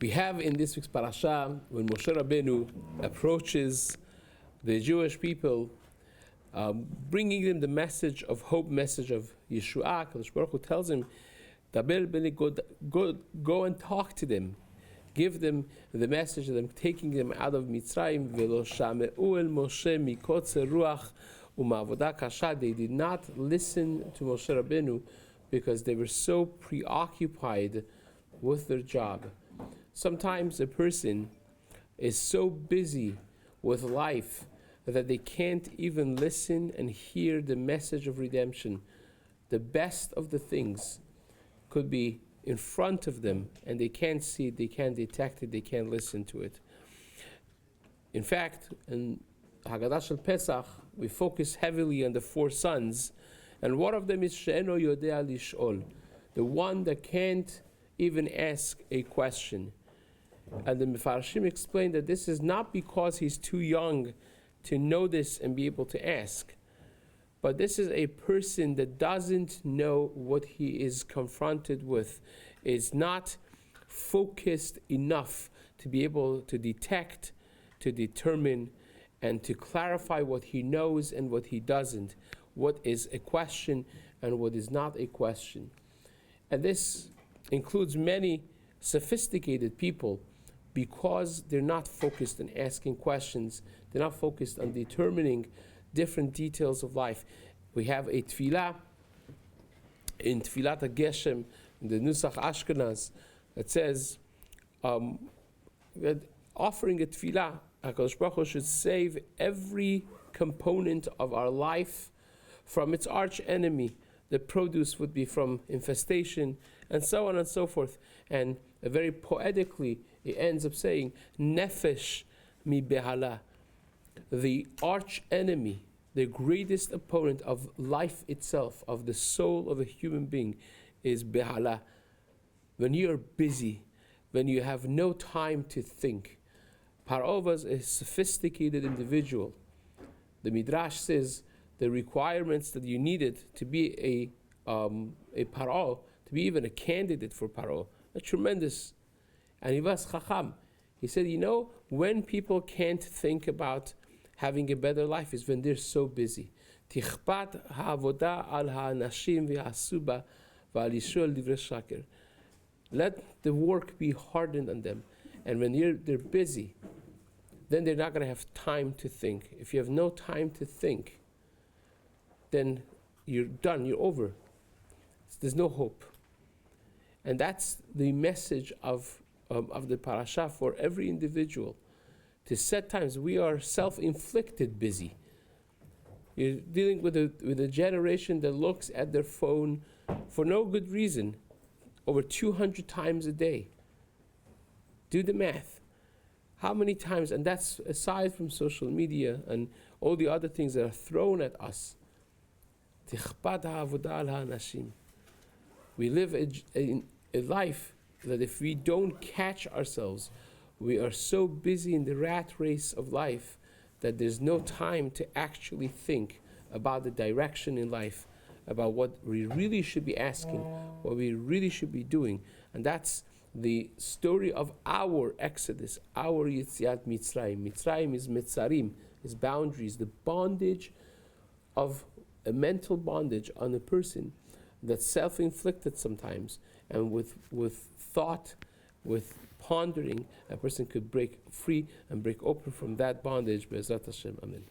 We have in this week's parasha, when Moshe Rabbeinu approaches the Jewish people, bringing them the message of hope, message of Yeshua, Kadosh Baruch Hu tells him, go and talk to them. Give them the message of them taking them out of Mitzrayim. They did not listen to Moshe Rabbeinu because they were so preoccupied with their job. Sometimes a person is so busy with life that they can't even listen and hear the message of redemption. The best of the things could be in front of them and they can't see it, they can't detect it, they can't listen to it. In fact, in Haggadah Shel Pesach, we focus heavily on the four sons, and one of them is She'eno Yodea Lish'ol, the one that can't even ask a question. And the Mefarshim explain that this is not because he's too young to know this and be able to ask, but this is a person that doesn't know what he is confronted with, is not focused enough to be able to detect, to determine, and to clarify what he knows and what he doesn't, what is a question and what is not a question. And this includes many sophisticated people, because they're not focused on asking questions, they're not focused on determining different details of life. We have a tefillah in Tfilat HaGeshem, in the Nusach Ashkenaz, that says that offering a tefillah, HaKadosh Baruch Hu should save every component of our life from its arch enemy. The produce would be from infestation, and so on and so forth. And very poetically, it ends up saying, Nefesh mi behala. The arch enemy, the greatest opponent of life itself, of the soul of a human being, is behala. When you're busy, when you have no time to think. Paro was a sophisticated individual. The Midrash says the requirements that you needed to be a Paro, to be even a candidate for Paro, are tremendous. And he was Chacham. He said, when people can't think about having a better life is when they're so busy. Tichpat ha'avoda al ha'anashim v'ha'asuba v'alishul livrei shaker. Let the work be hardened on them. And when they're busy, then they're not going to have time to think. If you have no time to think, then you're done, you're over. There's no hope. And that's the message of the parasha for every individual. To set times, we are self-inflicted busy. You're dealing with a generation that looks at their phone for no good reason over 200 times a day. Do the math. How many times, and that's aside from social media and all the other things that are thrown at us. We live a life that if we don't catch ourselves, we are so busy in the rat race of life that there's no time to actually think about the direction in life, about what we really should be asking, what we really should be doing. And that's the story of our exodus, our Yetziat Mitzrayim. Mitzrayim is Mitzarim, is boundaries, the bondage of a mental bondage on a person that's self-inflicted sometimes, and with thought, with pondering, a person could break free and break open from that bondage. Be'ezrat Hashem, amen.